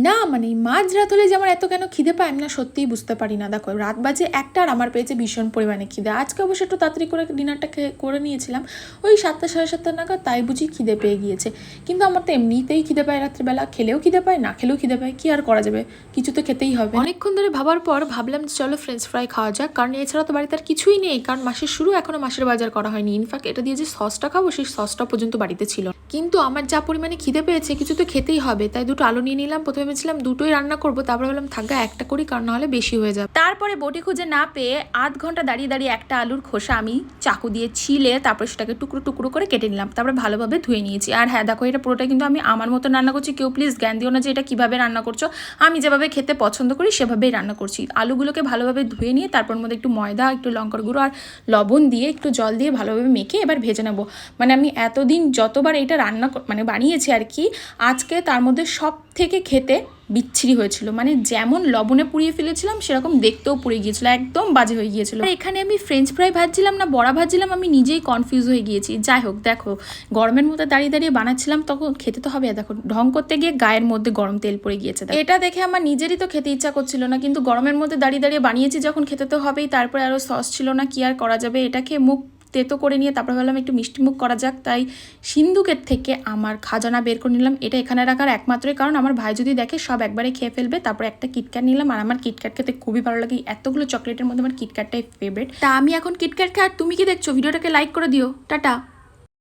না মানে মাঝরাত হলে যে আমার এত কেন খিদে পায় আমি না সত্যিই বুঝতে পারি না। দেখো রাত বাজে ১টা আর আমার পেয়েছে ভীষণ পরিমাণে খিদে। আজকে অবশ্য একটু তাড়াতাড়ি করে ডিনারটা করে নিয়েছিলাম ওই ৭টা সাড়ে ৭টা নাগাদ, তাই বুঝি খিদে পেয়ে গিয়েছে। কিন্তু আমার তো এমনিতেই খিদে পায় রাত্রিবেলা, খেলেও খিদে পায় না খেলেও খিদে পায়, কি আর করা যাবে, কিছু তো খেতেই হবে। অনেকক্ষণ ধরে ভাবার পর ভাবলাম চলো ফ্রেঞ্চ ফ্রাই খাওয়া যাক, কারণ এছাড়া তো বাড়িতে আর কিছুই নেই, কারণ মাসের শুরু এখনো মাসের বাজার করা হয়নি। ইনফ্যাক্ট এটা দিয়ে যে সসটা খাবো সেই সসটা পর্যন্ত বাড়িতে ছিল। কিন্তু আমার যা পরিমাণে খিদে পেয়েছে কিছু তো খেতেই হবে, তাই দুটো আলু নিয়ে নিলাম। প্রথমে ভেবেছিলাম দুটোই রান্না করবো, তারপরে বললাম থাকা একটা করি, কারণ নাহলে বেশি হয়ে যাবে। তারপরে বটি খুঁজে না পেয়ে আধ ঘন্টা দাঁড়িয়ে দাঁড়িয়ে একটা আলুর খোসা আমি চাকু দিয়ে ছিলে তারপরে সেটাকে টুকরো টুকরো করে কেটে নিলাম, তারপরে ভালোভাবে ধুয়ে নিয়েছি। আর হ্যাঁ দেখো, এটা পুরোটা কিন্তু আমি আমার মতো রান্না করছি, কেউ প্লিজ জ্ঞান দিও না যে এটা কিভাবে রান্না করছো। আমি যেভাবে খেতে পছন্দ করি সেভাবেই রান্না করছি। আলুগুলোকে ভালোভাবে ধুয়ে নিয়ে তারপর মধ্যে একটু ময়দা, একটু লঙ্কার গুঁড়ো আর লবণ দিয়ে একটু জল দিয়ে ভালোভাবে মেখে এবার ভেজে নেবো। মানে আমি এতদিন যতবার এটা রান্না মানে বানিয়েছি আর কি, আজকে তার মধ্যে সব থেকে খেতে বিচ্ছিরি হয়েছিল। মানে যেমন লবণে পুড়িয়ে ফেলেছিলাম সেরকম দেখতেও পুড়ে গিয়েছিল, একদম বাজে হয়ে গিয়েছিল। আর এখানে আমি ফ্রেঞ্চ ফ্রাই ভাজছিলাম না বড়া ভাজছিলাম আমি নিজেই কনফিউজ হয়ে গিয়েছি। যাই হোক, দেখো গরমের মধ্যে দাঁড়িয়ে দাঁড়িয়ে বানাচ্ছিলাম, তখন খেতে তো হবে। দেখো ঢং করতে গিয়ে গায়ের মধ্যে গরম তেল পড়ে গিয়েছে। এটা দেখে আমার নিজেরই তো খেতে ইচ্ছা করছিল না, কিন্তু গরমের মধ্যে দাঁড়িয়ে দাঁড়িয়ে বানিয়েছি যখন খেতে তো হবেই। তারপরে আরও সস ছিল না, কি আর করা যাবে, এটাকে মুখ তেতো করে নিয়ে তারপর ভাবলাম একটু মিষ্টি মুখ করা যাক, তাই সিন্ধুকের থেকে আমার খাজানা বের করে নিলাম। এটা এখানে রাখার একমাত্রই কারণ আমার ভাই যদি দেখে সব একবারে খেয়ে ফেলবে। তারপর একটা কিটক্যাট নিলাম, আর আমার কিটক্যাট খেতে খুবই ভালো লাগে, এতগুলো চকলেটের মধ্যে আমার কিটক্যাটটাই ফেভারিট। তা আমি এখন কিটক্যাট খাই, আর তুমি কি দেখছো? ভিডিওটাকে লাইক করে দিও। টাটা।